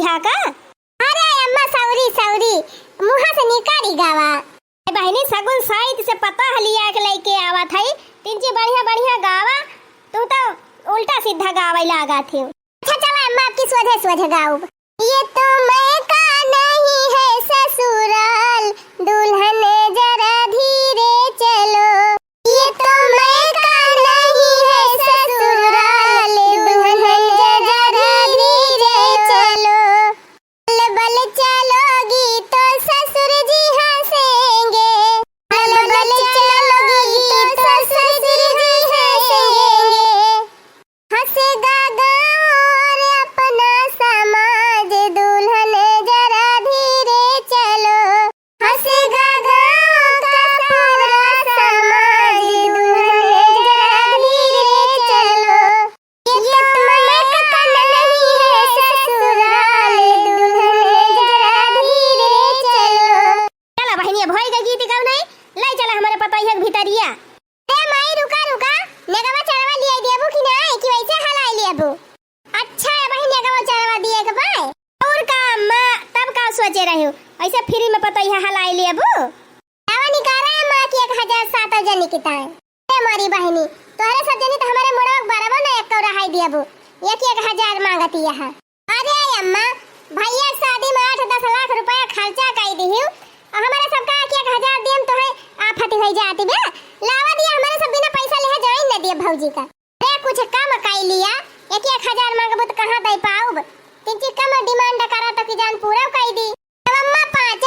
हा का? अरे अम्मा सौरी सौरी मुहा से निकारी गावा। बहनी सगुन साइड से पता हलिया के लेके आवा थई। तिनची बढ़िया बढ़िया गावा, तू तो उल्टा सीधा गावे लागा थे। अच्छा चला अम्मा आपकी सोझे सोझे गाओ। ये तो मैं का नहीं है ससुराल, दुल्हन जरा धीरे चलो। ये तो मैं का नहीं है ससुराल, दुल्हन जरा धीरे चलो। बल बल चलोगी तो ससुर जी हंसेंगे, बल बल चलोगी तो ससुर जी हंसेंगे। हंसेगा गाँव और अपना समाज, दुल्हन जरा धीरे चलो। हंसेगा गाँव का पूरा समाज, दुल्हन जरा धीरे चलो। ये तो मैं का नहीं है ससुराल, दुल्हन जरा धीरे चलो। चला बहनी भई के गीत गाव नहीं, ले चला हमारे पता है भीतरिया। ए माई रुका रुका, नेगवा चढ़वा लिए देबू कि नहीं कि वैसे हलाई लेबू? अच्छा है बहन नेगवा चढ़वा दिए के भाई। और का अम्मा तब का सोचे रहे हो ऐसे फ्री में पता है हलाई लेबू? दावा निकारा है मां की 1007 जनी की ताए। ए मारी बहनी तोहरे सब जनी तो हमारे मोड़वा बराबर ना एक रहाई देबू, एक 1000 मांगती है। अरे अम्मा भैया शादी में 8-10 लाख रुपया खर्चा कर दिहिउ, और हमारे सबका 1000 देम तो है आफत हो जाती बे। लावा दिया हमारे सब बिना पैसा ले जॉइन न दिए भौजी का। रे कुछ कम काई लिया, 1000 मांगबो तो कहां दे पाऊब? तिनची कम डिमांड करा तो कि जान पूरा काई दी। तब अम्मा 5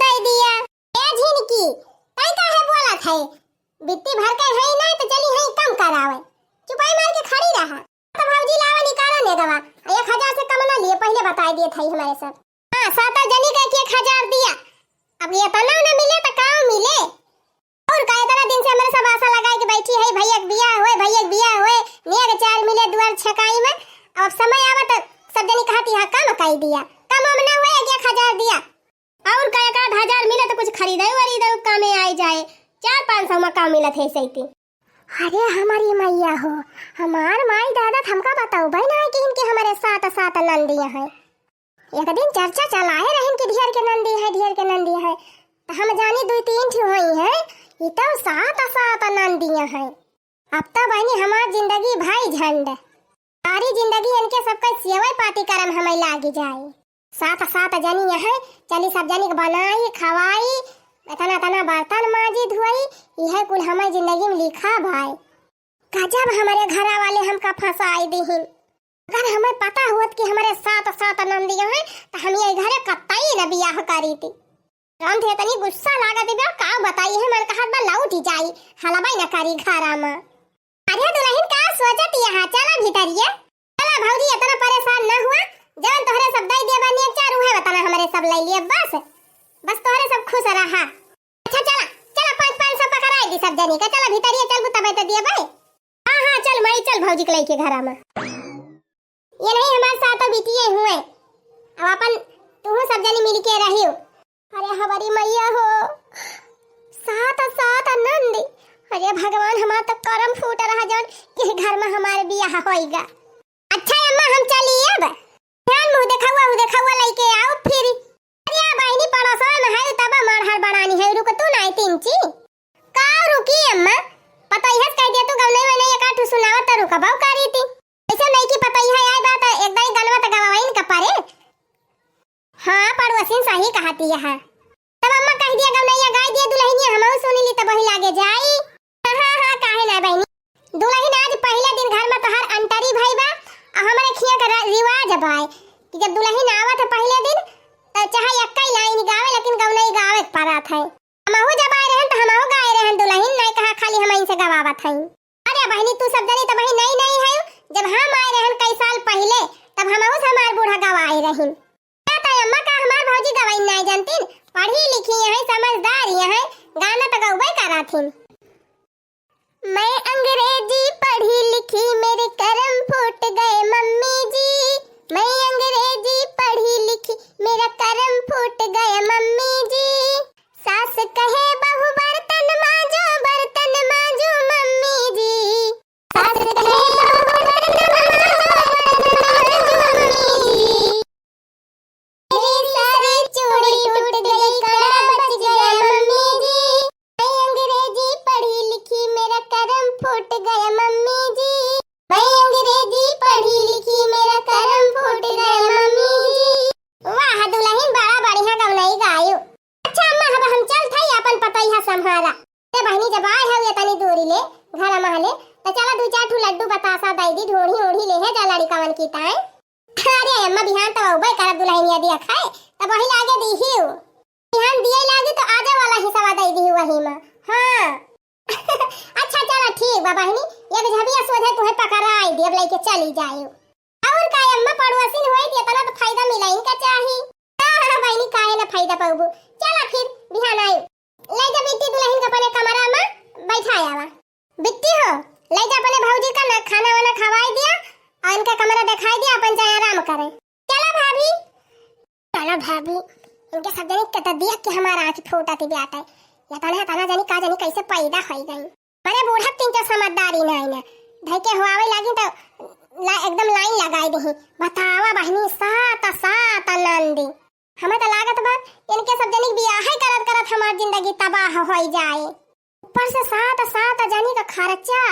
दे दिया। ए झिनकी काई काहे बोला थे? बित्ती भर के है नहीं तो चली है कम करावे, चुपाई मार के खड़ी रहा। तो भौजी लावा निकाला ने दवा 1000 से कम ना लिए, पहले बता दिए थे हमारे सब। हां 7 जनी का 1000 दिया, अब ये तना ना मिले तो काम मिले। और काय तरह दिन से हमारे सब आशा लगाए के बैठी है भैया के बियाह होए नेग 4 मिले दुआर छकाई में। अब समय आवा तो सब जनी कहती है कम काई दिया, कम हम ना हुए 1000 दिया। और का 1000 मिले तो कुछ खरीदे वरीदे काम में आई जाए, 400-500 में काम मिलत है सही। अरे हमारी मैया हो, हमार माई दादा हमका बताओ भाई ना कि इनके हमारे 7 नंदियां हैं। एक दिन चर्चा चलाए रहन कि ढेर के नंदी है तो हम जानी 2-3 ठो हुई है, ये तो 7 नंदियां हैं। अब तो बहनी हमार जिंदगी भाई झंड, सारी जिंदगी इनके सबका सेवा पाती करम हमें लागी जाए। 7 जनी है, चली सब जनी के बनाई खवाई, तना बर्तन माजी धुआई, यह कुल हमारी जिंदगी में लिखा भाई। गजब हमारे घर वाले हमका फंसाई दीहिन। अगर हमें पता होत कि हमारे 7 नंदियां हैं तो हम ये घरे कतई न बियाह करी थी। राम थे तनी गुस्सा लागत बे, का बताई है मन कहत बा लाउट ही जाई, हलबाई न करी घरा में। अरे दुल्हन का सोचत यहां चला भीतरिया, चला भौजी इतना परेशान न हुआ, जवन तोहरे सब दई देबा ने 4 है बताना हमारे सब ले लिए, बस तोहरे सब खुश रहा। अच्छा चला 500 पकड़ाई दी सब जनी का, चला भीतरिया चल बुता तो दिए भाई। हां चल मई चल भौजी के लेके घरा में। ये नहीं हमारे साथ बिटिए हुए, अब अपन तू सब जनी मिल के रहियो। अरे हमारी मैया हो 7 नंदी, अरे भगवान हमारा तो करम फूट रहा जौन कि घर में हमारे बियाह होएगा। अच्छा अम्मा हम चलिए अब, ध्यान मुंह देखा लेके आओ फिर। अरे बहनी पड़ोसन है तब मरहर बनानी है, रुक तू नहीं तिनची का रुकी अम्मा, पता है कह दिया तू गवले में नहीं एकाठू सुनावा त रुका बाऊ करी थी। ऐसे नहीं की पता है आई बात एक दाई गलवा त गवाइन का पारे। हां पड़ोसिन सही कहती है। तब अम्मा कह दिया गवलैया गाय दिया दुल्हनिया हमहु सुनी ली त बही लागे जाई। हां काहे ना बहनी, दुल्हन आज पहले दिन घर में तो हर अंतरी भाई बा, और हमारे खिया का रिवाज है कि जब दुल्हन आवत है पहले दिन तो चाहे एकई लाइन गावे लेकिन गवलई गावे पड़त है। हमहु जब आए रहन तो हमहु गाए रहन, दुल्हन नहीं कहा खाली हम इनसे गवावत हई। अरे बहनी तू सब जनी तो बही नहीं है, जब हम आए रहन कई साल पहले तब हमहु हमार बूढ़ा गवाए रहन। तो अम्मा का हमार भौजी गवाई नहीं जानतीन, पढ़ी लिखी है समझदार है, गाना तो गौबे कराथिन। मैं अंग्रेजी पढ़ी लिखी मेरे करम फूट गए मम्मी जी, मैं अंग्रेजी पढ़ी लिखी मेरा करम फूट गया मम्मी जी। सास कहे बहू बर्तन मांजो मम्मी जी, सास कहे हमारा। अरे बहनी जब आए है ये तनी दूरी ले घर महले तो चला 2-4 ठू लड्डू बतासा दई दी ढोड़ी ओढ़ी ले है जा लड़कावन की ताए। अरे अम्मा बिहान तो उबे कर दुल्हनिया दिया खाए तब वही लागे दी ही बिहान दिए लागे तो आजा वाला हिस्सा दई दी वही में। हां अच्छा चला ठीक बा बहनी एक झबिया सोझे तुम्हें पकड़ाई दे अब लेके चली जाए। और का अम्मा पड़ोसी होई दी तना तो फायदा मिला इनका चाही। हां बहनी काहे ना फायदा पाऊबो। चला फिर बिहान आए ले जा बिट्टी दुल्हन के अपने कमरा में बैठाया बा। बिट्टी हो ले जा अपने भौजी का ना खाना वाना खवाई दिया और इनका कमरा दिखाई दिया अपन जाए आराम करे। चला भाभी इनके सब जने कत दिया कि हमारा आंख फोटा थी बेटा या तना जानी का जानी कैसे पैदा होई गई। माने बूढ़ा तीन तो समझदारी नहीं ना धके होआवे लागी तो एकदम लाइन लगाई दही बतावा बहनी सात नंदी हमें तो लागत बा इनके सब जनी बियाह करत करत हमार जिंदगी तबाह होई जाए। ऊपर से सात जानी का खर्चा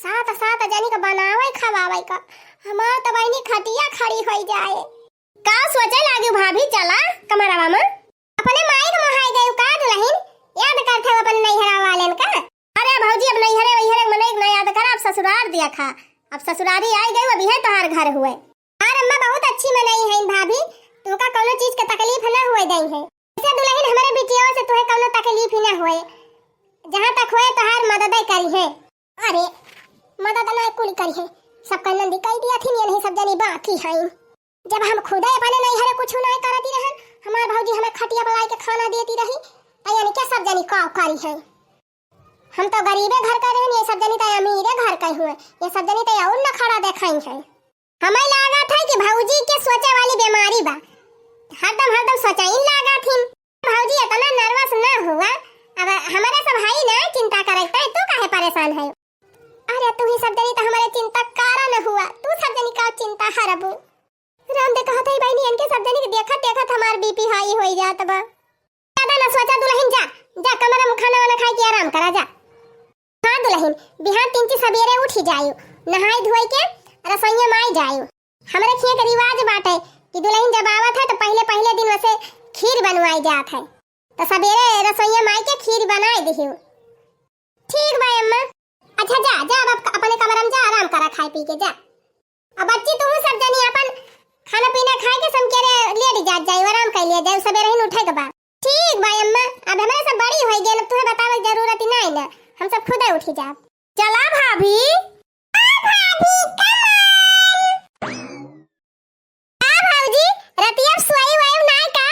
सात जानी का बनावे खवावे का हमार तो बहनी खटिया खड़ी होई जाए। का सोचे लागी भाभी चला कमरावा में अपने माई के महाई गयो का दुल्हन याद करथे अपन नैहरा वालेन का। अरे भौजी अब नैहरे मने एक नया याद कर अब ससुराल दिया खा अब ससुरारी आई गई अभी है तोहार घर हुए। और अम्मा बहुत अच्छी मनाई है भाभी तुका कोनो चीज के तकलीफ ना होए दई है इसे दुल्हन हमारे बिटिया से तुहे कोनो तकलीफ ही ना होए जहां तक होए तोहार मदद करी है। अरे मदद ना कुल करी है सब कन्नन दिखाई दिया थी नहीं सब जनी बाकी है जब हम खुद अपने नैहरे कुछ ना करती रहन हमार भौजी हमें खटिया बनाई के खाना देती रही यानी क्या सब जनी का करी है। हम तो गरीबे घर का रहन ये सब जनी तो अमीरे घर का हुए ये सब जनी तो और न खड़ा देखाई है। हमें लगा था कि भौजी के सोचे वाली बीमारी बा हरदम सोचाई लगा थी भौजी इतना नर्वस ना हुआ अब हमारे सब भाई ना चिंता करता है तू काहे परेशान है। अरे तू ही सब जनी तो हमारे चिंता कारण हुआ तू सब जनी का चिंता हरबू राम दे कहत है बहनी इनके सब जनी के देखत हमार बीपी हाई होई जात बा। ज्यादा ना सोचा दुल्हन जा कमरा में खाना वाना खाई के आराम करा जा। हां दुल्हन बिहान 3 सवेरे उठी जायो नहाई धोई के रसोईया में आई जायो। हमरे खिए के रिवाज बाटे कि दुल्हन जब आवत है तो पहले दिन वैसे खीर बनवाई जात है तो सवेरे रसोईया में के खीर बनाई दिहियो। ठीक बा अम्मा अच्छा जा अब अपने कमरा में जा आराम करा खाई पी के जा। अब बच्ची तू सब जनी अपन खाना पीना खाए के समकेरे लेडी जात जाई आराम कर लिया जाए सवेरे ही उठे के बा। ठीक बा अम्मा अब हमारे सब बड़ी होई गेल तुहे बतावे की जरूरत ही नहीं ना हम सब खुद ही उठी जाब। चला भाभी भौजी रतिया सोई वायु नहीं का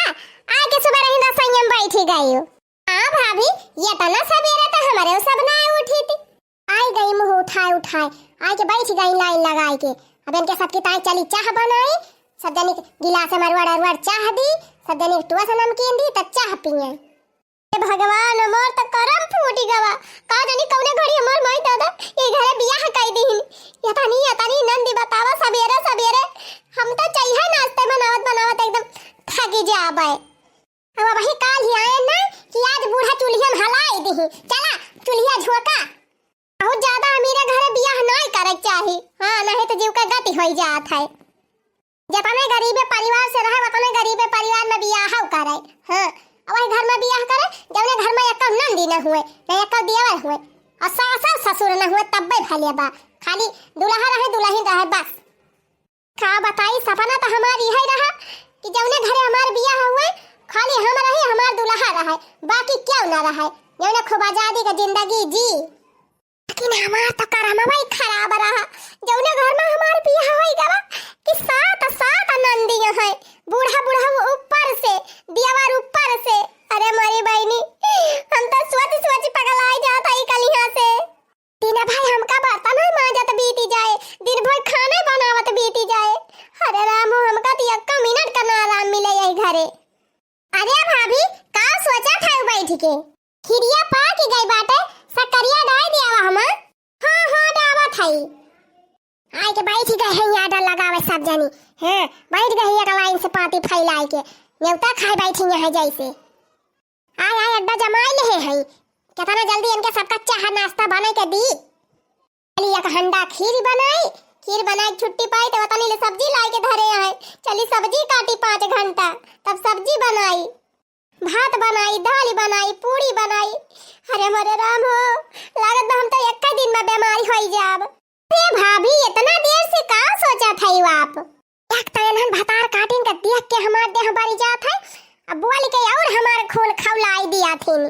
आए के सुबह रही रसोई में बैठी गई हो। हां भाभी ये तना सवेरे तो हमारे सब ना उठी थी आई गई मुंह उठाए आए के बैठ गई लाइन लगाई के अब इनके सबकी ताई चली चाह बनाई सब जनी गिलास में अरवड़ चाह दी सब जनी टुआ से नमकीन दी तब चाह पिए। भगवान मोर तो करम फूटी गवा का जानी कौने घड़ी हमर माई दादा ये घरे बियाह कई दीन यतानी नंदी बतावा सवेरे हम तो चाहिए नाश्ते बनावत एकदम थकी जाबे। अब वही काल ही आए ना कि आज बूढ़ा चूल्हिया में हलाई दी चला चूल्हिया झोका बहुत ज्यादा अमीरे घरे बियाह नहीं करे चाही। हां नहीं तो जीव का गति होई जात है जतने गरीबे परिवार से रहे उतने गरीबे परिवार में बियाह करे। हां वही घर में बियाह करे जौने घर में एक नंदी न हुए न एक देवर हुए और सास ससुर न हुए तब भी भले बा खाली दुल्हा रहे दुल्हन रहे बस। का बताई सपना तो हमारी है रहा कि जौने घरे हमार बियाह हुए खाली हम रहे हमार दुल्हा रहे बाकी क्यों न रहे जौने खूब आजादी का जिंदगी जी। लेकिन हमार तो करमवा ही खराब रहा जौने घर में हमार बियाह होई गवा कि सात नंदी है बूढ़ा ऊपर से दियावर ऊपर से। अरे मारी बहनी हम तो सोच पगलाई जात है कल यहां से दिन भाई हमका बर्तन है मांजत बीती जाए दिन भर खाने बनावत बीती जाए। अरे राम हमका तो एक मिनट का ना आराम मिले यही घरे। अरे भाभी का सोचा था बैठ के खिरिया पा के गई बाटे सकरिया डाल दिया हम। हां डावत है आए के बैठ गए हैं याद लगावे सब जनी हैं बैठ गए एक लाइन से पाती फैलाई के नेवता खाए बैठी यहाँ जैसे आए अड्डा जमाई ले हैं कितना जल्दी इनके सबका चाह नाश्ता बना के दी चली एक हंडा खीर बनाई छुट्टी पाई तो वतनी ले सब्जी लाई के धरे आए चली सब्जी काटी 5 घंटा तब सब्जी बनाई भात बनाई दाल बनाई पूरी बनाई। अरे मरे राम हो, लागत बा हम तो एक ही दिन में बीमारी होई जाब। अरे भाभी इतना देर से का सोचा था यू आप? एक तयनहन भतार काटिन का देख के हमार देह बारी जात है। अब बोल के और हमार खोल खौलाई दिया थीन।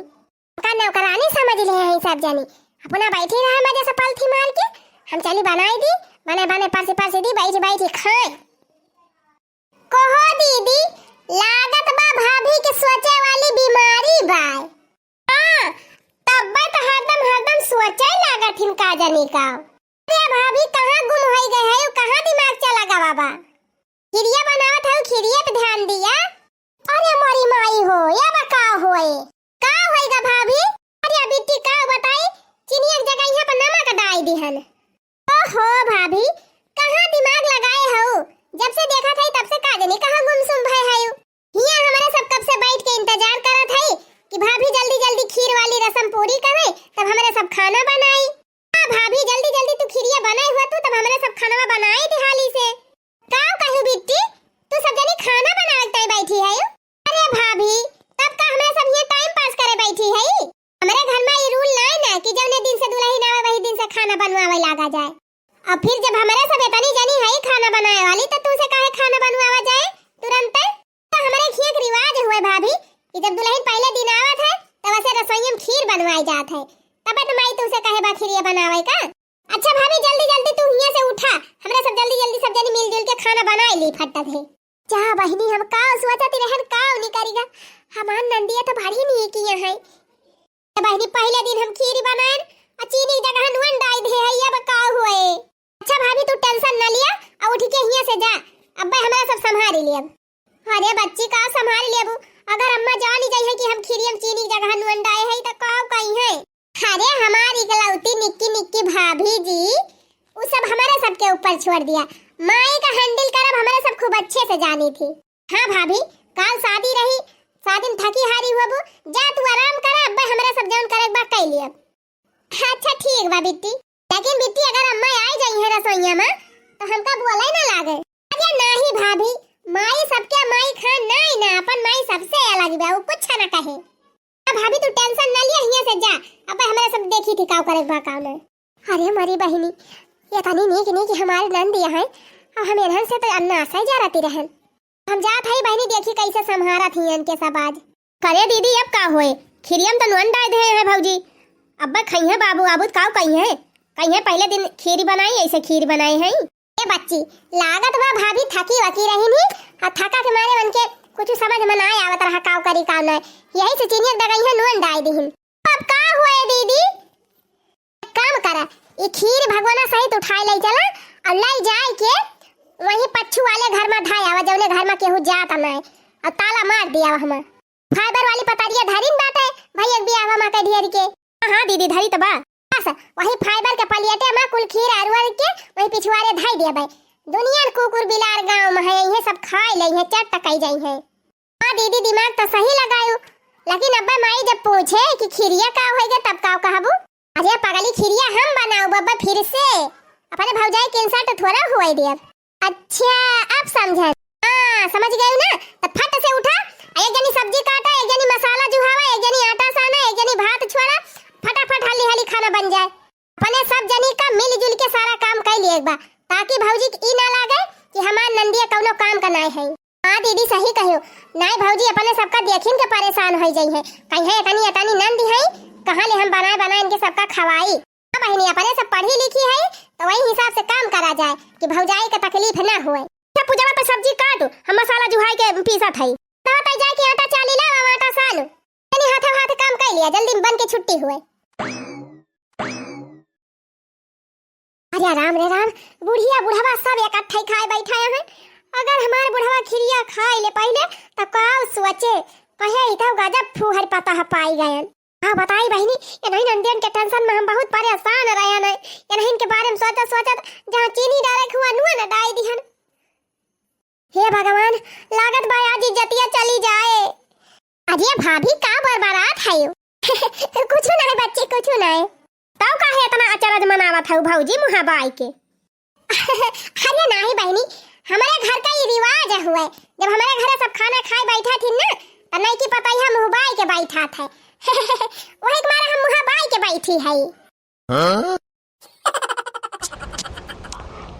का नौकरानी समझ ले हैं सब जानी। अपना बैठी रहा मजे से पलथी मार के। हम चली बनाई दी, बने बने परसी दी, बैठी बैठी खाए। कहो दीदी, लागत बा भाभी के सोचे वाली बीमारी बा। हां, तब तो हरदम सोचे लागत हिन का जानी का। अरे भाभी कहां गुम होई गए है? कहां दिमाग चला गा बाबा? खिरिया बनावत है, खिरिया पे ध्यान दिया। अरे मोरी माई हो, या बका होए का होएगा भाभी? अरे बिट्टी का बताई, चीनी एक जगह यहां पर नमक डाल दिहन। ओहो भाभी, कहां दिमाग लगाए हो? जब से देखा था तब से का जाने कहां गुमसुम भय है। हिया हमारे सब कब से बैठ के इंतजार करत है कि भाभी जल्दी जल्दी खीर वाली रस्म पूरी करे तब हमारे सब खाना बनाई। हां भाभी, जल्दी जल्दी तू खीरिया बनाई हुआ तू तब हमारे सब खाना बनाई दिहाली से। का कहू बिट्टी, तू सब जनी खाना बनावत बैठी है? अरे भाभी, तब का हमारे सब ये टाइम पास करे बैठी है? हमारे घर में ये रूल नहीं ना कि जौने दिन से दुल्हन आवे वही दिन से खाना बनवावे लागा जाए। अब फिर जब हमारे सब इतनी जनी है खाना बनाए वाली तो तू से काहे खाना बनवावा जाए तुरंत? तो हमारे खीर रिवाज हुए भाभी कि जब दुल्हन पहले दिन आवत है तब ऐसे रसोई में खीर बनवाई जात है। तब तो माई तू से कहे बा खीरिया बनावे का। अच्छा भाभी, जल्दी जल्दी तू हिया से उठा, हमरा सब जल्दी जल्दी सब जनी मिलजुल के खाना बनाई ली फटत है। जा बहिनी, हम का सोचती रहन का नहीं करेगा। हमार नंदिया तो भारी नहीं किया है। बहिनी पहले दिन हम खीर बनाए और चीनी की जगह नून डाल दे है, ये बका हुए। अच्छा भाभी, तू टेंशन न लिया और उठ के हिया से जा, अब्बा हमरा सब संभाल लिया। अरे बच्ची का संभाल लिया? अगर अम्मा जान ही जाई है कि हम खीरियम चीनी की जगह नून डाले है तो का कहीं है? अरे हमारी इकलौती निक्की निक्की भाभी जी, वो सब हमारे सबके ऊपर छोड़ दिया। माई का हैंडल करब हमारे सब खूब अच्छे से जानी थी। हाँ भाभी, काल शादी रही, शादी में थकी हारी हुआ, जा तू आराम कर, अब्बा हमारे सब जान करे बा कह लिया। अच्छा ठीक बा बिट्टी, लेकिन बिट्टी अगर अम्मा आई जाई है रसोईया में तो हमका बोले ना लागे। अरे नहीं भाभी, माई सबके माई खान नहीं ना, अपन माई सबसे अलग बा, वो कुछ ना कहे। भाभी तू टेंशन न लिया, हिया से जा, अब्बा हमारे सब देखी थी काव करे बा काम ने। अरे मरी बहिनी, ये तनी नहीं कि हमारे नंद यहाँ है और हम इधर से तो अन्ना आशा जा रहती रहन। हम जात है बहिनी, देखी कैसे संहारा थी इनके सब आज। करे दीदी अब का होए, खीरियम तो नून डाल दे है भौजी। अब्बा खई है बाबू आबूत काव कही है पहले दिन खीर बनाई, ऐसे खीर बनाई है। ए बच्ची, लागत बा भाभी थकी वकी रही नी और थका के मारे मन के कुछ समझ में ना आवत रहा काव करी काव ना, यही से चीनी दगई है नून डाल दीहिन। अब का हुए दीदी? एक काम करा, ये खीर भगवाना सहित उठाई ले चला और ले जाए के वही पच्छू वाले घर में धाय आवा, जौने घर में केहू जात ना और ताला मार दिया हम। फाइबर वाली पतारिया धरिन बाटे भैया बियाह में कह दिया के। हां दीदी धरी त बा, बस वही फाइबर के पलियटे में कुल खीर अरवर के वही पिछवाड़े धाई दिया भाई। दुनिया कुकुर बिलार गांव में है, ये सब खाई ले है, चट टकाई जाई है। हां दीदी दिमाग तो सही लगायो, लेकिन अब्बा माई जब पूछे कि खीरिया का होएगा तब का कहबू? अरे पगली, खीरिया हम बनाओ बब्बा फिर से, अपने भौजाई के इंसल्ट थोड़ा हुए दिया। अच्छा अब समझ। हां समझ गए ना, तो फट से उठा, एक जनी सब्जी काटा, एक जनी मसाला जुहावा, एक जनी आटा साना, एक जनी भात छोड़ा, फटाफट हली हली खाना बन जाए। अपने सब जनी का मिलजुल के सारा काम कर लिए एक बार, ताकि भौजी ई ना लागे कि हमार नंदिया कौनो काम का नहीं है। हां दीदी सही कहियो, नहीं भौजी अपने सबका देखिन के परेशान हो जाई है, कहीं है इतनी नंदी है, कहां ले हम बनाए इनके सबका खवाई। हां बहनी, अपने सब पढ़ी लिखी है तो वही हिसाब से काम करा जाए कि भौजाई का तकलीफ ना होए। अच्छा पूजा पे सब्जी काटो, हम मसाला जुहाई के पीसत है, तो जाए के आटा चाली लावा, आटा सानो, यानी हाथ हाथ काम कर लिया, जल्दी बन के छुट्टी हुए। अरे राम रे राम, बुढ़िया बुढ़वा सब इकट्ठे खाए बैठा है। अगर हमारे बुढ़वा खिरिया खाए ले पहले तो काव सोचे कहे इतना गजब फूहर पता है पाई गए। हाँ बताई बहनी, ये नहीं नंदियन के टेंशन में हम बहुत परेशान रहे हैं, ये नहीं इनके बारे में सोचत जहाँ चीनी डाले हुआ नुआ न डाल दिहन। हे भगवान, लागत भाई आज इज्जतिया चली जाए। अरे भाभी का बरबरात है यो? कुछ नहीं बच्चे, कुछ नहीं। तब काहे इतना अचरज मनावत है भौजी मुहाबाई के? अरे नहीं बहनी, हमारे घर का ये रिवाज हुआ है, जब हमारे घर सब खाना खाए बैठा थी ना तो नहीं की पता ही मुहाबाई के बैठा था, वही मारा हम मुहा बाई के बैठी है।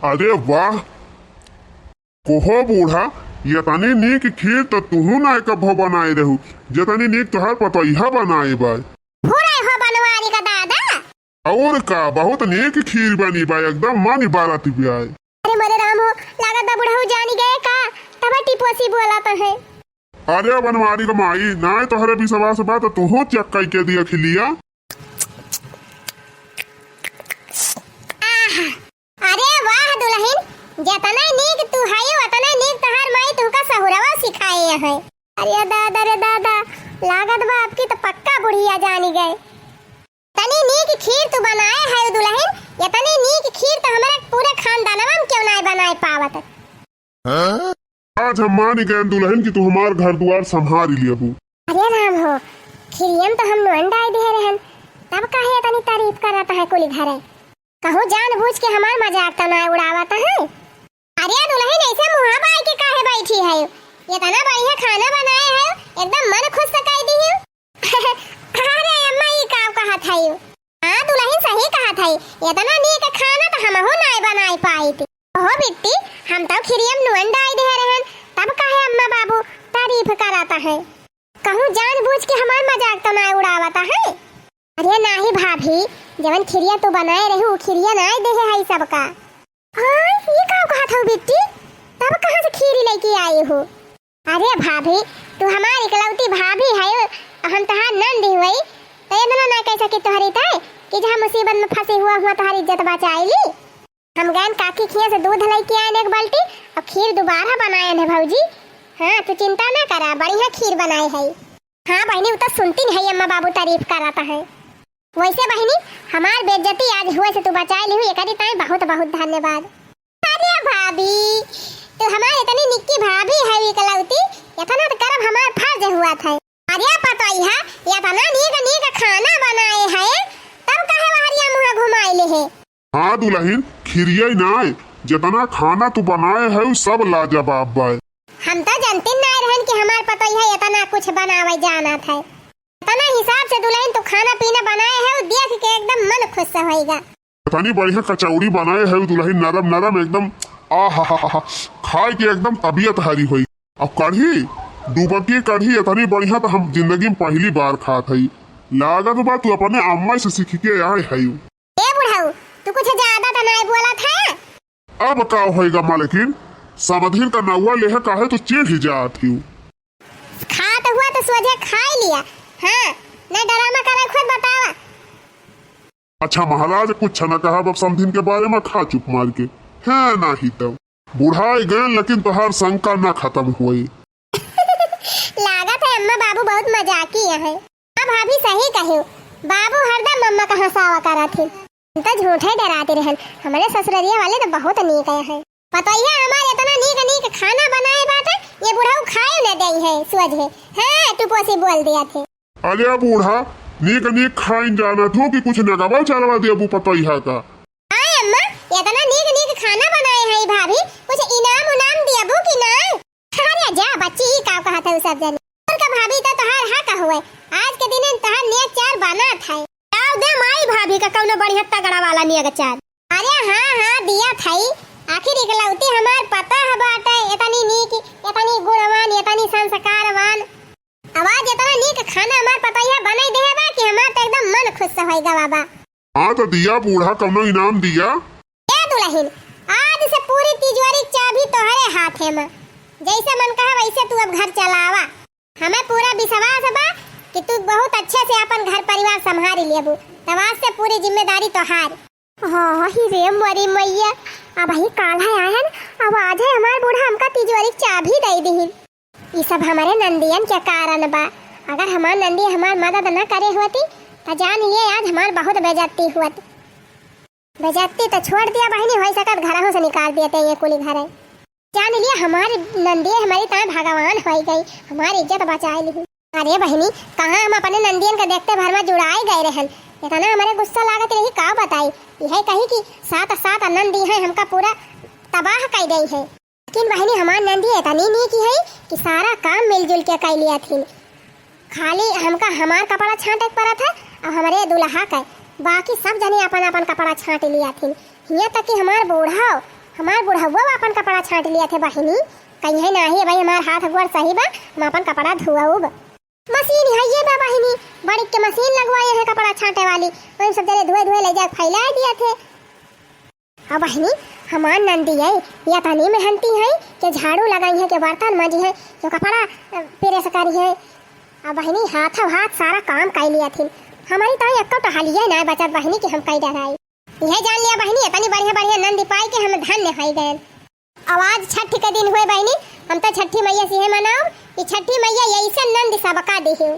अरे वाह कोहो बूढ़ा ये तनी नीक खीर तो तुहू ना कभो बनाए रहू जतनी नीक तोहार पतोहिया बनाए बा भूरा हो बनवारी का दादा। और का बहुत नीक खीर बनी बा एकदम मन बारात ब्याय। अरे मरे राम हो लागत बा बुढ़ऊ जानी गए का तब टिपोसी बोला तो है। अरे बनवारी का माई ना तोहरे विश्वास बा तो तुहू चक्का के दिया खिलिया। अरे वाह दुल्हन जतना नीक तू है उतना नीक तहार माई तुका सहुरवा सिखाए है। अरे दादा रे दादा लागत बा आपकी तो पक्का बुढ़िया जानी गए। तनी नीक खीर तू बनाए है दुल्हन ये तनी नीक खीर तो हमारे पूरे खानदानवा में क्यों नहीं बनाए पावत। आज हम मान गए दुल्हन की तू हमार घर द्वार संभाल लिया बू। अरे राम हो खिरियन तो हम अंडा दे रहन तब काहे तनी तारीफ करता है कुली घरे कहूँ जानबूझ के हमार मजाक तो ना उड़ावता है। अरे दुल्हन ऐसे मुहा बाई के काहे बैठी है ये तना बढ़िया खाना बनाए है एकदम मन खुश सकाई दी है। अरे अम्मा ये का कहा था यू। हां दुल्हन सही कहा था ये तना नीक खाना तो हम हो नहीं बनाई पाई थी। ओहो बिट्टी हम तो खिरियम नुअन डाई दे रहन तब काहे अम्मा बाबू तारीफ कराता है कहूँ जानबूझ के हमार मजाक तो ना उड़ावता है। अरे नाही भाभी जवन खिरिया तू बनाए रहू खिरिया ना दे है सबका। हां ये का कहा था बिट्टी तब कहां से खीरी लेके आई हो। अरे भाभी तू हमारी इकलौती भाभी है हम तहार नंदी हुई तो इतना ना कह सके तुम्हारी ताई कि जहां मुसीबत में फंसे हुआ तुम्हारी इज्जत बचाएली। हम गए काकी खिया से दूध लेके आए एक बाल्टी और खीर दोबारा बनाए हैं भौजी। हां तू चिंता ना करा बढ़िया खीर बनाए है। हां बहनी तो सुनती नहीं अम्मा बाबू तारीफ कराता है। वैसे बहनी हमार बेइज्जती आज हुए से तू बचाए ली हुई एकरी ताई बहुत बहुत धन्यवाद। अरे भाभी तू हमारे इतनी निक्की भाभी है इकलौती इतना तो करब हमार फर्ज हुआ था। अरे पतोहिया ये तना नीक नीक खाना बनाए है तब काहे बहरिया मुंह घुमाए ले है। हाँ दुल्हन खिरिया ना जितना खाना तू बनाए है सब लाजवाब बा। हम तो जानते ना रहन कि हमार पतोहिया इतना कुछ बनावे जाना था। इतना हिसाब से दुल्हन तो खाना पीना बनाए है देख के एकदम मन खुश होएगा। इतनी बढ़िया कचौड़ी बनाए है दुल्हन नरम नरम एकदम आहा खाए के एकदम तबीयत हरी हुई। अब कढ़ी डूबकी कढ़ी इतनी बढ़िया तो हम जिंदगी में पहली बार खात है। लागत बा तू अपने अम्मा से सीख के आए है। ए बुढ़ाऊ तू कुछ ज्यादा तो नहीं बोला था। अब का होएगा मालकिन समधिन का नौवा लेह काहे तो चिढ़ ही जात ही। खात हुआ तो सोझे खा लिया। हाँ न ड्रामा करे खुद बतावा। अच्छा महाराज कुछ न कहा अब समधिन के बारे में खा चुप मार के है ना ही तब बुढ़ाई गए लेकिन तोहार शंका न खत्म हुई। लागत है अम्मा बाबू बहुत मजाकी है। अब भाभी सही कहे बाबू हरदम मम्मा का हंसावा करा थे तो झूठे डराते रहन। हमारे ससुररिया वाले तो बहुत नीक है पतोहिया हमारे इतना नीक नीक खाना बनाए बाटे ये बुढ़ाऊ खाए न दे है सोझे। हां टुपोसी बोल दिया थे। अरे बूढ़ा नीक नीक खाइन जाना तू कि कुछ नगवा चलवा देबू पतोहिया का। हां अम्मा इतना नीक नीक खाना बनाए है भाभी कुछ इनाम उनाम देबू कि ना। अरे जा बच्ची ही का कहा था सब जन उनका भाभी तो तोहार हक हुए आज के दिन तोहार नेक चार बना था। आओ दे माई भाभी का कौनो बढ़िया तगड़ा वाला नियग चार। अरे हां दिया थाई आखिर इकलौती हमार पता है बाटे इतनी नीक इतनी गुणवान इतनी संस्कारवान आवाज इतना नीक खाना हमार पतोहिया बनाई दे बा कि हमार तो एकदम मन खुश होएगा बाबा। हाँ तो दिया बूढ़ा कौनो इनाम दिया। ए दुल्हन आज से पूरी तिजोरी चाबी तोहरे हाथ है। जैसे मन कहा वैसे तू अब घर चलावा। हमें पूरा विश्वास बा कि तू बहुत अच्छे से अपन घर परिवार संभाल लेबू तवाज से पूरी जिम्मेदारी तोहार। हां ही रे मरी मैया अब ही काल है आयन अब आज है हमार बूढ़ा हमका तिजोरी चाबी दे दीहिन। ये सब हमारे नंदियन के कारण बा। अगर हमार नंदी हमार मदद न करे होती तो जान लिए आज हमार बहुत बेइज्जती हुत। बेइज्जती तो छोड़ दिया बहनी हो सकत घरों से निकाल देते ये कुली घरे। जान लिया हमारी नंदी हमारी तरह भगवान हो गई हमारी इज्जत बचाए ली। अरे बहनी कहाँ हम अपने नंदियन के देखते भर में जुड़ाए गए रहन इतना हमारे गुस्सा लागत रही का बताई। यह कही कि सात सात नंदी है हमका पूरा तबाह कर गई है। लेकिन बहनी हमारी नंदी इतनी नहीं की है कि सारा काम मिलजुल के कर लिया थी। खाली हमका हमार कपड़ा छांटे पड़ा था और हमारे दूल्हा का, बाकी सब जने अपन अपन कपड़ा छांट लिया थी। यहाँ तक कि हमार बुढ़ावा अपन कपड़ा छांट लिया थे बहिनी। कहीं नहीं भाई हमार हाथ गोड़ सही बा, हम अपन कपड़ा धुआऊब। मशीन है ये बा बहिनी, बड़ी के मशीन लगवाए हैं कपड़ा छांटे वाली, वही सब जने धुए धुए ले जा फैला दिया थे। अब बहिनी हमार नंदी है या तनी मेहनती है कि झाड़ू लगाई है, कि बर्तन मांजी है, जो कपड़ा प्रेस करी है। अब बहिनी हाथों हाथ सारा काम कर लिया थी। हमारी तो एक तो हालिया ना बचत बहिनी कि हम कई डराई। यह जान लिया बहिनी इतनी बढ़िया बढ़िया नंदी पाई के हम धन्य हो गए। आवाज छठी के दिन हुए बहिनी, हम तो छठी मैया से मनाओ, ये छठी मैया ऐसा नंद सबका दी है।